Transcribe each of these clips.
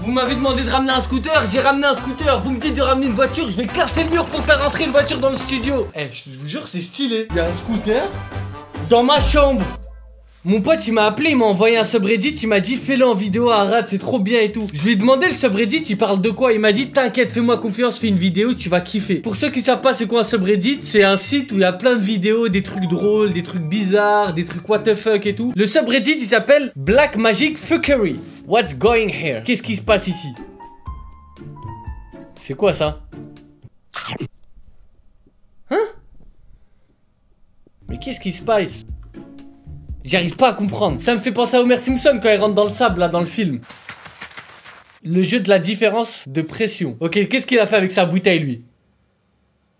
Vous m'avez demandé de ramener un scooter, j'ai ramené un scooter. Vous me dites de ramener une voiture, je vais casser le mur pour faire rentrer une voiture dans le studio. Eh, je vous jure, c'est stylé. Il y a un scooter dans ma chambre. Mon pote il m'a appelé, il m'a envoyé un subreddit, il m'a dit fais-le en vidéo à Arad, c'est trop bien et tout. Je lui ai demandé le subreddit, il parle de quoi? Il m'a dit t'inquiète, fais-moi confiance, fais une vidéo, tu vas kiffer. Pour ceux qui savent pas c'est quoi un subreddit, c'est un site où il y a plein de vidéos, des trucs drôles, des trucs bizarres, des trucs what the fuck et tout. Le subreddit il s'appelle Black Magic Fuckery. What's going here? Qu'est-ce qui se passe ici? C'est quoi ça? Hein? Mais qu'est-ce qui se passe? J'arrive pas à comprendre. Ça me fait penser à Homer Simpson quand il rentre dans le sable là dans le film. Le jeu de la différence de pression. Ok, qu'est-ce qu'il a fait avec sa bouteille lui?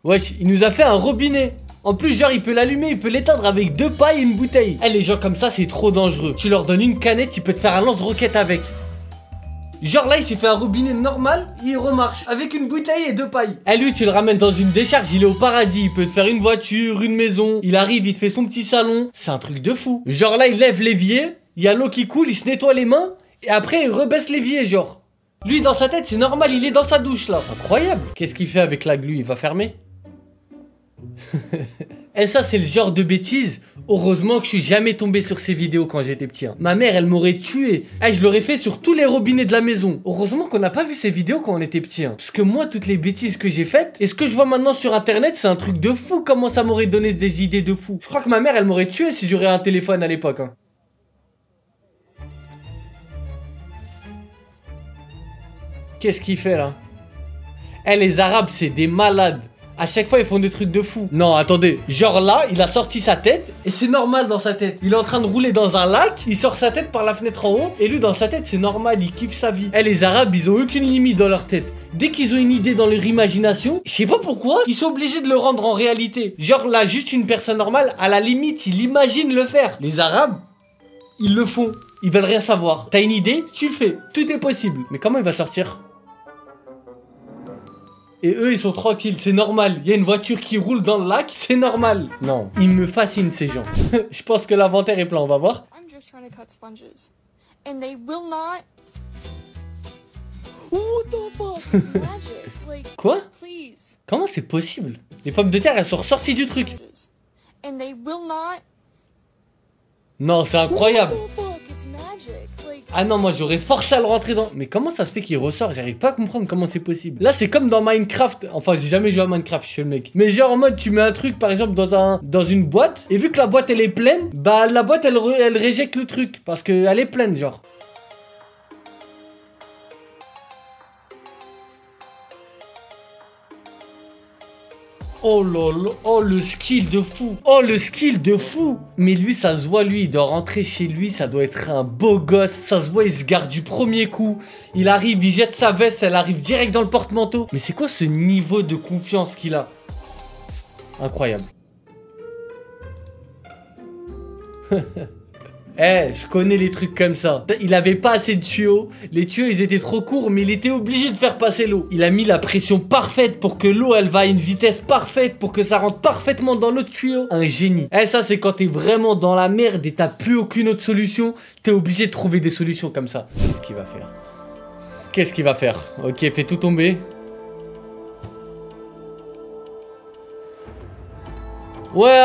Wesh, il nous a fait un robinet. En plus genre il peut l'allumer, il peut l'éteindre avec 2 pailles et une bouteille. Eh les gens comme ça c'est trop dangereux. Tu leur donnes une canette, tu peux te faire un lance-roquette avec. Genre là il s'est fait un robinet normal, il remarche avec une bouteille et 2 pailles. Eh lui tu le ramènes dans une décharge, il est au paradis. Il peut te faire une voiture, une maison. Il arrive, il te fait son petit salon. C'est un truc de fou. Genre là il lève l'évier, il y a l'eau qui coule, il se nettoie les mains. Et après il rebaisse l'évier genre. Lui dans sa tête c'est normal, il est dans sa douche là. Incroyable. Qu'est-ce qu'il fait avec la glu? Il va fermer? Et ça c'est le genre de bêtises. Heureusement que je suis jamais tombé sur ces vidéos quand j'étais petit hein. Ma mère elle m'aurait tué. Je l'aurais fait sur tous les robinets de la maison. Heureusement qu'on n'a pas vu ces vidéos quand on était petit hein. Parce que moi toutes les bêtises que j'ai faites et ce que je vois maintenant sur internet c'est un truc de fou. Comment ça m'aurait donné des idées de fou. Je crois que ma mère elle m'aurait tué si j'aurais un téléphone à l'époque hein. Qu'est-ce qu'il fait là? Les Arabes c'est des malades. À chaque fois ils font des trucs de fou. Non attendez, genre là il a sorti sa tête et c'est normal dans sa tête. Il est en train de rouler dans un lac, il sort sa tête par la fenêtre en haut. Et lui dans sa tête c'est normal, il kiffe sa vie. Les Arabes ils ont aucune limite dans leur tête. Dès qu'ils ont une idée dans leur imagination, je sais pas pourquoi, ils sont obligés de le rendre en réalité. Genre là juste une personne normale, à la limite il imagine le faire. Les Arabes, ils le font, ils veulent rien savoir. T'as une idée, tu le fais, tout est possible. Mais comment il va sortir? Et eux ils sont tranquilles, c'est normal. Il y a une voiture qui roule dans le lac, c'est normal. Non, ils me fascinent ces gens. Je pense que l'inventaire est plein, on va voir. Quoi? Comment c'est possible? Les pommes de terre elles sont ressorties du truc. Non, c'est incroyable. Ah non, moi j'aurais forcé à le rentrer dans... Mais comment ça se fait qu'il ressort? J'arrive pas à comprendre comment c'est possible. Là c'est comme dans Minecraft. Enfin j'ai jamais joué à Minecraft, je suis le mec. Mais genre en mode tu mets un truc par exemple dans une boîte. Et vu que la boîte elle est pleine, bah la boîte elle réjecte le truc. Parce qu'elle est pleine genre. Oh là là, oh le skill de fou. Oh le skill de fou. Mais lui ça se voit, lui il doit rentrer chez lui. Ça doit être un beau gosse. Ça se voit, il se garde du premier coup. Il arrive, il jette sa veste, elle arrive direct dans le porte-manteau. Mais c'est quoi ce niveau de confiance qu'il a? Incroyable. Je connais les trucs comme ça. Il avait pas assez de tuyaux. Les tuyaux, ils étaient trop courts, mais il était obligé de faire passer l'eau. Il a mis la pression parfaite pour que l'eau, elle va à une vitesse parfaite, pour que ça rentre parfaitement dans l'autre tuyau. Un génie. Ça, c'est quand t'es vraiment dans la merde et t'as plus aucune autre solution. T'es obligé de trouver des solutions comme ça. Qu'est-ce qu'il va faire? Qu'est-ce qu'il va faire? Ok, fais tout tomber. Ouais!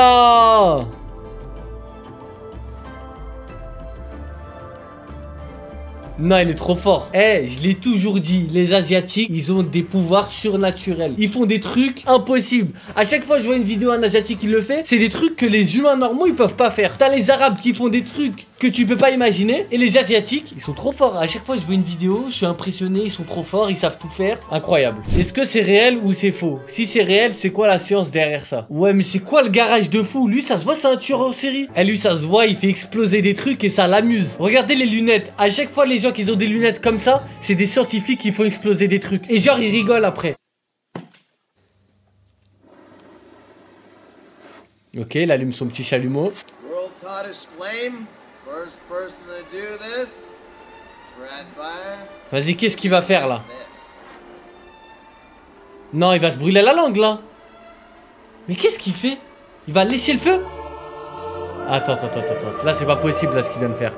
Non, il est trop fort. Je l'ai toujours dit, les Asiatiques, ils ont des pouvoirs surnaturels. Ils font des trucs impossibles. À chaque fois que je vois une vidéo un Asiatique qui le fait, c'est des trucs que les humains normaux, ils peuvent pas faire. T'as les Arabes qui font des trucs que tu peux pas imaginer. Et les Asiatiques, ils sont trop forts. À chaque fois que je vois une vidéo, je suis impressionné. Ils sont trop forts, ils savent tout faire. Incroyable. Est-ce que c'est réel ou c'est faux? Si c'est réel, c'est quoi la science derrière ça? Ouais, mais c'est quoi le garage de fou? Lui, ça se voit, c'est un tueur en série. Lui, ça se voit, il fait exploser des trucs et ça l'amuse. Regardez les lunettes. À chaque fois, les gens qui ont des lunettes comme ça, c'est des scientifiques qui font exploser des trucs. Et genre, ils rigolent après. Ok, il allume son petit chalumeau. Vas-y, qu'est-ce qu'il va faire là? Non, il va se brûler la langue là. Mais qu'est-ce qu'il fait? Il va laisser le feu? Attends. Là, c'est pas possible là ce qu'il vient de faire.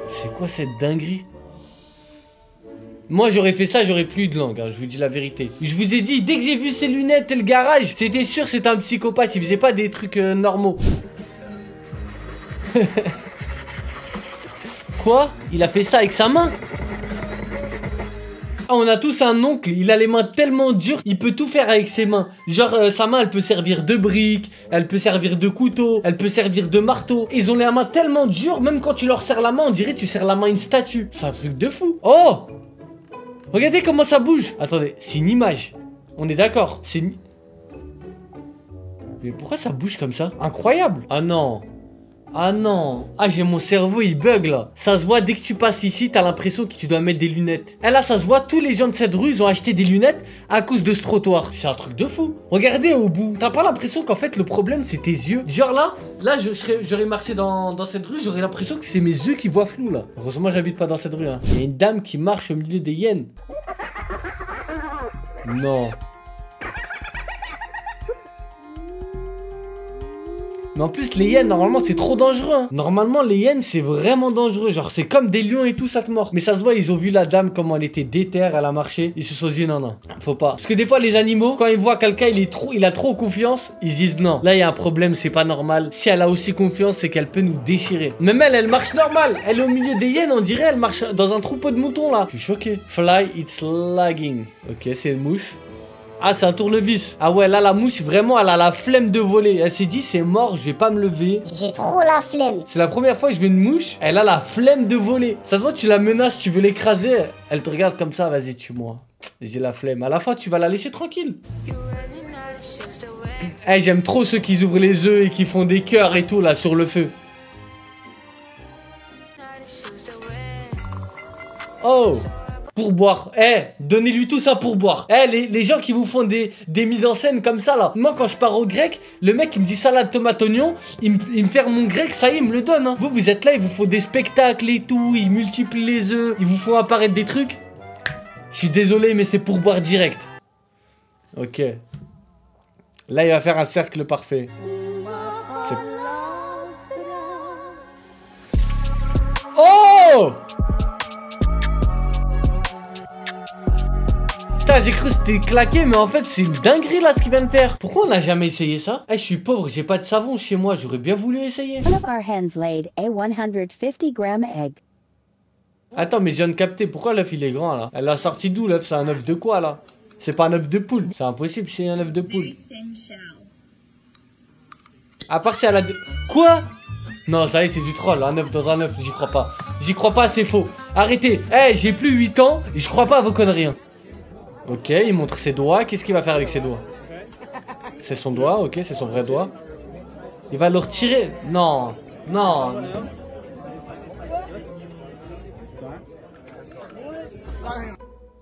C'est quoi cette dinguerie? Moi j'aurais fait ça, j'aurais plus eu de langue, hein, je vous dis la vérité. Je vous ai dit, dès que j'ai vu ses lunettes et le garage, c'était sûr c'était un psychopathe, il faisait pas des trucs normaux. Quoi? Il a fait ça avec sa main? Ah, on a tous un oncle, il a les mains tellement dures, il peut tout faire avec ses mains. Genre, sa main, elle peut servir de brique, elle peut servir de couteau, elle peut servir de marteau. Ils ont les mains tellement dures, même quand tu leur serres la main, on dirait que tu serres la main à une statue. C'est un truc de fou. Oh! Regardez comment ça bouge. Attendez, c'est une image. On est d'accord, c'est une... Mais pourquoi ça bouge comme ça? Incroyable. Ah non. Ah non. Ah, j'ai mon cerveau, il bug là. Ça se voit dès que tu passes ici, t'as l'impression que tu dois mettre des lunettes. Et là, ça se voit, tous les gens de cette rue, ils ont acheté des lunettes à cause de ce trottoir. C'est un truc de fou. Regardez au bout. T'as pas l'impression qu'en fait, le problème, c'est tes yeux? Genre là, j'aurais marché dans cette rue, j'aurais l'impression que c'est mes yeux qui voient flou là. Heureusement, j'habite pas dans cette rue. Hein. Il y a une dame qui marche au milieu des hyènes. Non. Mais en plus, les hyènes, normalement, c'est trop dangereux. Hein. Normalement, les hyènes, c'est vraiment dangereux. Genre, c'est comme des lions et tout, ça te mord. Mais ça se voit, ils ont vu la dame, comment elle était déterre, elle a marché. Ils se sont dit, non, non, faut pas. Parce que des fois, les animaux, quand ils voient quelqu'un, il a trop confiance, ils se disent, non, là, il y a un problème, c'est pas normal. Si elle a aussi confiance, c'est qu'elle peut nous déchirer. Même elle marche normal. Elle est au milieu des hyènes, on dirait, elle marche dans un troupeau de moutons, là. Je suis choqué. Fly, it's lagging. Ok, c'est une mouche. Ah, c'est un tournevis. Ah ouais, là, la mouche, vraiment, elle a la flemme de voler. Elle s'est dit, c'est mort, je vais pas me lever. J'ai trop la flemme. C'est la première fois que je vais une mouche, elle a la flemme de voler. Ça se voit, tu la menaces, tu veux l'écraser. Elle te regarde comme ça, vas-y, tue-moi. J'ai la flemme. À la fin, tu vas la laisser tranquille. Eh, j'aime trop ceux qui ouvrent les œufs et qui font des cœurs et tout, là, sur le feu. Oh! Pour boire. Eh, donnez-lui tout ça pour boire. Eh, les gens qui vous font des mises en scène comme ça, là. Moi, quand je pars au grec, le mec, il me dit salade, tomate, oignon. Il me fait mon grec, ça y est, il me le donne. Hein. Vous êtes là, il vous faut des spectacles et tout. Ils multiplient les œufs. Ils vous font apparaître des trucs. Je suis désolé, mais c'est pour boire direct. Ok. Là, il va faire un cercle parfait. Oh! Putain, j'ai cru que c'était claqué, mais en fait, c'est une dinguerie là ce qu'il vient de faire. Pourquoi on n'a jamais essayé ça? Eh, je suis pauvre, j'ai pas de savon chez moi, j'aurais bien voulu essayer. Attends, mais je viens de capter, pourquoi l'œuf il est grand là? Elle a sorti d'où l'œuf? C'est un œuf de quoi là? C'est pas un œuf de poule. C'est impossible, c'est un œuf de poule. À part si elle a de... Quoi? Non, ça y est, c'est du troll, un œuf dans un œuf, j'y crois pas. J'y crois pas, c'est faux. Arrêtez. Eh, j'ai plus 8 ans, je crois pas à vos conneries. Hein. Ok, il montre ses doigts. Qu'est-ce qu'il va faire avec ses doigts? C'est son doigt, ok, c'est son vrai doigt. Il va le retirer. Non, non.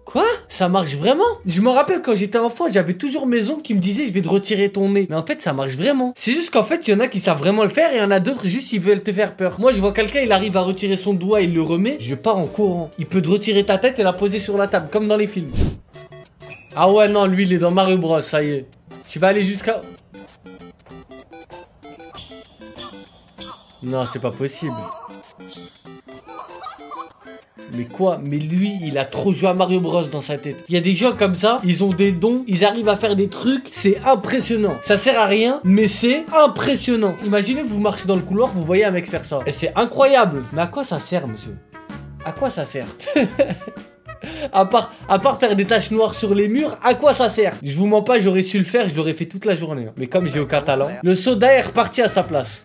Quoi? Ça marche vraiment? Je me rappelle quand j'étais enfant, j'avais toujours mes oncles qui me disaient je vais te retirer ton nez. Mais en fait, ça marche vraiment. C'est juste qu'en fait, il y en a qui savent vraiment le faire et il y en a d'autres juste ils veulent te faire peur. Moi, je vois quelqu'un, il arrive à retirer son doigt, il le remet. Je pars en courant. Il peut te retirer ta tête et la poser sur la table, comme dans les films. Ah ouais, non, lui, il est dans Mario Bros, ça y est. Tu vas aller jusqu'à... Non, c'est pas possible. Mais quoi? Mais lui, il a trop joué à Mario Bros dans sa tête. Il y a des gens comme ça, ils ont des dons, ils arrivent à faire des trucs, c'est impressionnant. Ça sert à rien, mais c'est impressionnant. Imaginez, vous marchez dans le couloir, vous voyez un mec faire ça. Et c'est incroyable. Mais à quoi ça sert, monsieur? À quoi ça sert? À part faire des taches noires sur les murs, à quoi ça sert? Je vous mens pas, j'aurais su le faire, je l'aurais fait toute la journée. Mais comme j'ai aucun talent, le soda est reparti à sa place.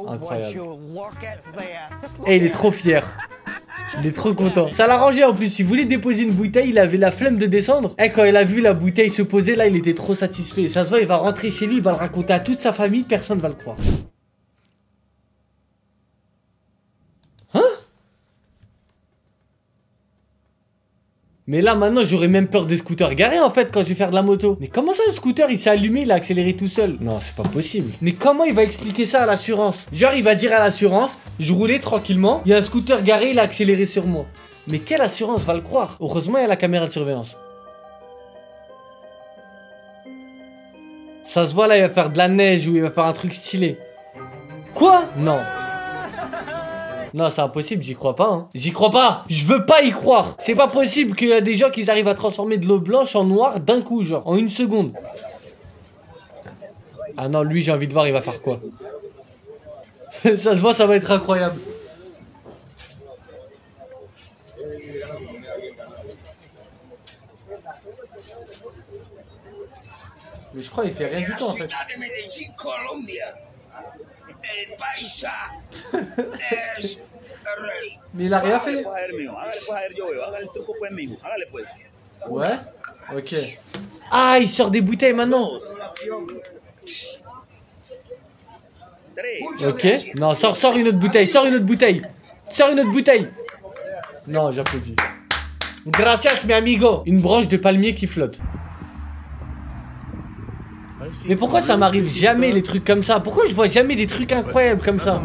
Incroyable. Et il est trop fier. Il est trop content. Ça l'a rangé en plus. Il voulait déposer une bouteille, il avait la flemme de descendre. Et quand il a vu la bouteille se poser, là, il était trop satisfait. Ça se voit, il va rentrer chez lui, il va le raconter à toute sa famille, personne va le croire. Mais là maintenant j'aurais même peur des scooters garés en fait quand je vais faire de la moto. Mais comment ça le scooter il s'est allumé, il a accéléré tout seul? Non c'est pas possible. Mais comment il va expliquer ça à l'assurance? Genre il va dire à l'assurance, je roulais tranquillement, il y a un scooter garé, il a accéléré sur moi. Mais quelle assurance va le croire? Heureusement il y a la caméra de surveillance. Ça se voit là, il va faire de la neige ou il va faire un truc stylé. Quoi? Non. Non, c'est impossible, j'y crois pas. Hein. J'y crois pas. Je veux pas y croire. C'est pas possible qu'il y a des gens qui arrivent à transformer de l'eau blanche en noir d'un coup, genre, en une seconde. Ah non, lui, j'ai envie de voir, il va faire quoi? Ça se voit, ça va être incroyable. Mais je crois qu'il fait rien du tout en fait. Mais il a rien fait. Ouais. Ok. Ah, il sort des bouteilles maintenant. Ok. Non, sors une autre bouteille. Sors une autre bouteille. Sors une autre bouteille. Non, j'applaudis. Gracias, mi amigo. Une branche de palmier qui flotte. Mais pourquoi ça m'arrive jamais les trucs comme ça? Pourquoi je vois jamais des trucs incroyables comme ça?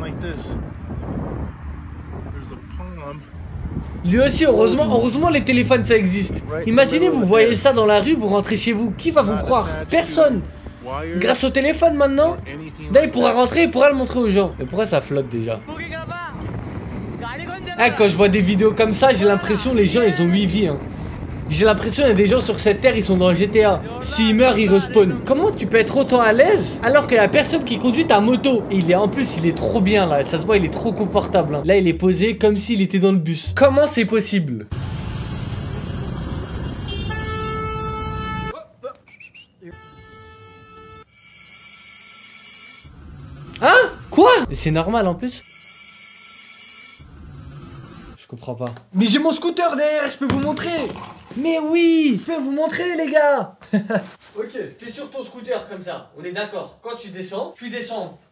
Lui aussi, heureusement les téléphones ça existe. Imaginez, vous voyez ça dans la rue, vous rentrez chez vous. Qui va vous croire? Personne. Grâce au téléphone maintenant, là il pourra rentrer, il pourra le montrer aux gens. Mais pourquoi ça flotte déjà? Ah, quand je vois des vidéos comme ça, j'ai l'impression les gens ils ont 8 vies. Hein. J'ai l'impression qu'il y a des gens sur cette terre, ils sont dans GTA. S'ils meurent, ils respawnent. Comment tu peux être autant à l'aise alors qu'il y a personne qui conduit ta moto? Et en plus, il est trop bien là. Ça se voit, il est trop confortable. Hein. Là, il est posé comme s'il était dans le bus. Comment c'est possible? Hein? Quoi? C'est normal en plus. Je comprends pas. Mais j'ai mon scooter derrière, je peux vous montrer. Mais oui, je peux vous montrer les gars. Ok, t'es sur ton scooter comme ça, on est d'accord. Quand tu descends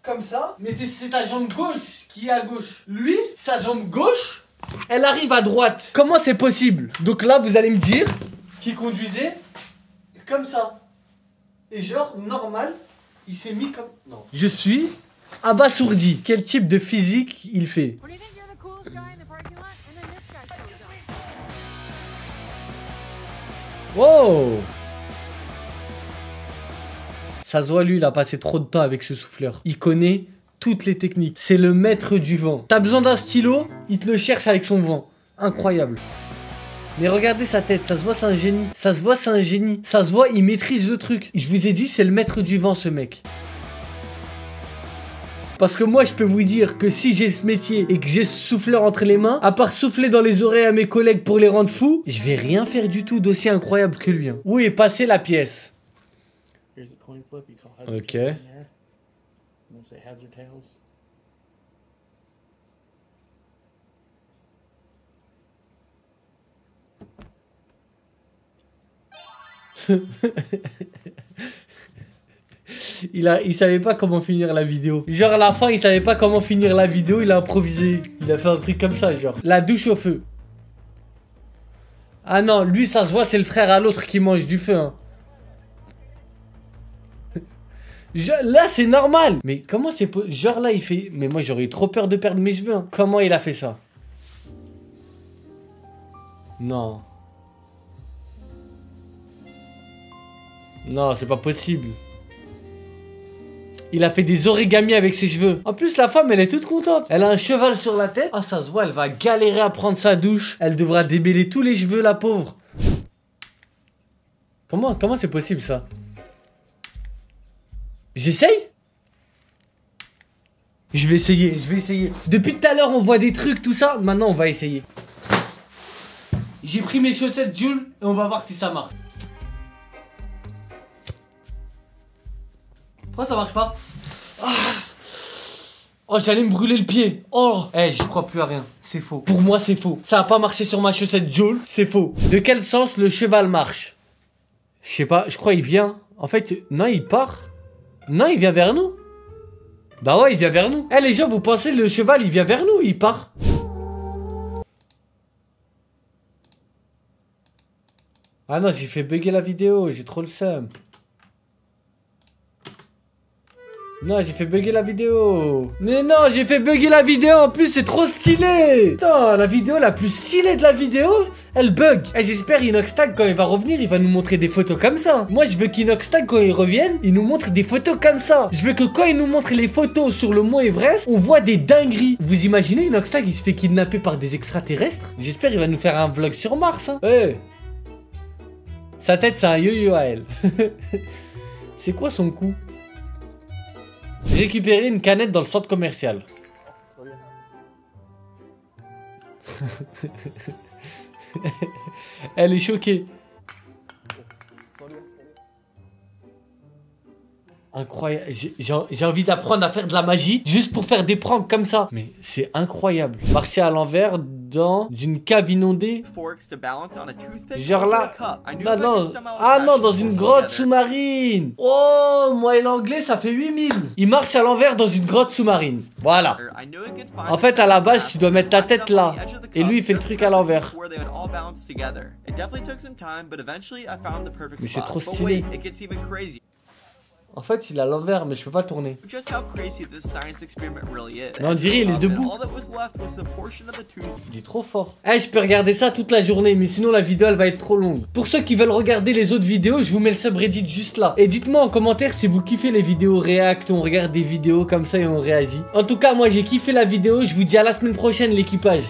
comme ça, mais c'est ta jambe gauche qui est à gauche. Lui, sa jambe gauche, elle arrive à droite. Comment c'est possible? Donc là, vous allez me dire qu'il conduisait comme ça. Et genre, normal, il s'est mis comme... Non. Je suis abasourdi. Quel type de physique il fait? Wow! Ça se voit, lui, il a passé trop de temps avec ce souffleur. Il connaît toutes les techniques. C'est le maître du vent. T'as besoin d'un stylo, il te le cherche avec son vent. Incroyable. Mais regardez sa tête, ça se voit, c'est un génie. Ça se voit, c'est un génie. Ça se voit, il maîtrise le truc. Je vous ai dit, c'est le maître du vent, ce mec. Parce que moi, je peux vous dire que si j'ai ce métier et que j'ai ce souffleur entre les mains, à part souffler dans les oreilles à mes collègues pour les rendre fous, je vais rien faire du tout d'aussi incroyable que lui. Hein. Où est passée la pièce? Ok. Il savait pas comment finir la vidéo. Genre à la fin, il savait pas comment finir la vidéo, il a improvisé. Il a fait un truc comme ça, genre. La douche au feu. Ah non, lui, ça se voit, c'est le frère à l'autre qui mange du feu. Hein. Là, c'est normal. Mais comment c'est... Genre là, il fait... Mais moi, j'aurais eu trop peur de perdre mes cheveux. Hein. Comment il a fait ça? Non. Non, c'est pas possible. Il a fait des origamis avec ses cheveux. En plus, la femme, elle est toute contente. Elle a un cheval sur la tête. Ah, ça se voit, elle va galérer à prendre sa douche. Elle devra débêler tous les cheveux, la pauvre. Comment c'est possible, ça? J'essaye? Je vais essayer. Depuis tout à l'heure, on voit des trucs, tout ça. Maintenant, on va essayer. J'ai pris mes chaussettes Jules et on va voir si ça marche. Pourquoi ça marche pas? Ah. Oh, j'allais me brûler le pied. Oh, je crois plus à rien. C'est faux. Pour moi, c'est faux. Ça a pas marché sur ma chaussette Jules. C'est faux. De quel sens le cheval marche? Je sais pas. Je crois il vient. En fait, non, il part. Non, il vient vers nous. Bah ouais, il vient vers nous. Les gens, vous pensez le cheval, il vient vers nous, il part. Ah non, j'ai fait bugger la vidéo, j'ai trop le seum. Non, j'ai fait bugger la vidéo. Mais non, j'ai fait bugger la vidéo. En plus, c'est trop stylé. Putain, la vidéo la plus stylée de la vidéo, elle bug. Et j'espère Inoxtag, quand il va revenir, il va nous montrer des photos comme ça. Moi, je veux qu'Inoxtag, quand il revienne, il nous montre des photos comme ça. Je veux que quand il nous montre les photos sur le mont Everest, on voit des dingueries. Vous imaginez, Inoxtag, il se fait kidnapper par des extraterrestres? J'espère il va nous faire un vlog sur Mars. Hein. Hey. Sa tête, c'est un yo-yo à elle. C'est quoi son coup? Récupérer une canette dans le centre commercial. Elle est choquée. Incroyable. J'ai envie d'apprendre à faire de la magie juste pour faire des pranks comme ça. Mais c'est incroyable. Marcher à l'envers dans une cave inondée. Genre là. Non, non. Ah non, dans une grotte sous-marine. Oh, moi et l'anglais, ça fait 8000. Il marche à l'envers dans une grotte sous-marine. Voilà. En fait, à la base, tu dois mettre ta tête là. Et lui, il fait le truc à l'envers. Mais c'est trop stylé. En fait, il est à l'envers, mais je peux pas tourner. Mais on dirait il est debout. Il est trop fort. Eh, je peux regarder ça toute la journée, mais sinon la vidéo elle va être trop longue. Pour ceux qui veulent regarder les autres vidéos, je vous mets le subreddit juste là. Et dites-moi en commentaire si vous kiffez les vidéos react, on regarde des vidéos comme ça et on réagit. En tout cas, moi j'ai kiffé la vidéo, je vous dis à la semaine prochaine l'équipage.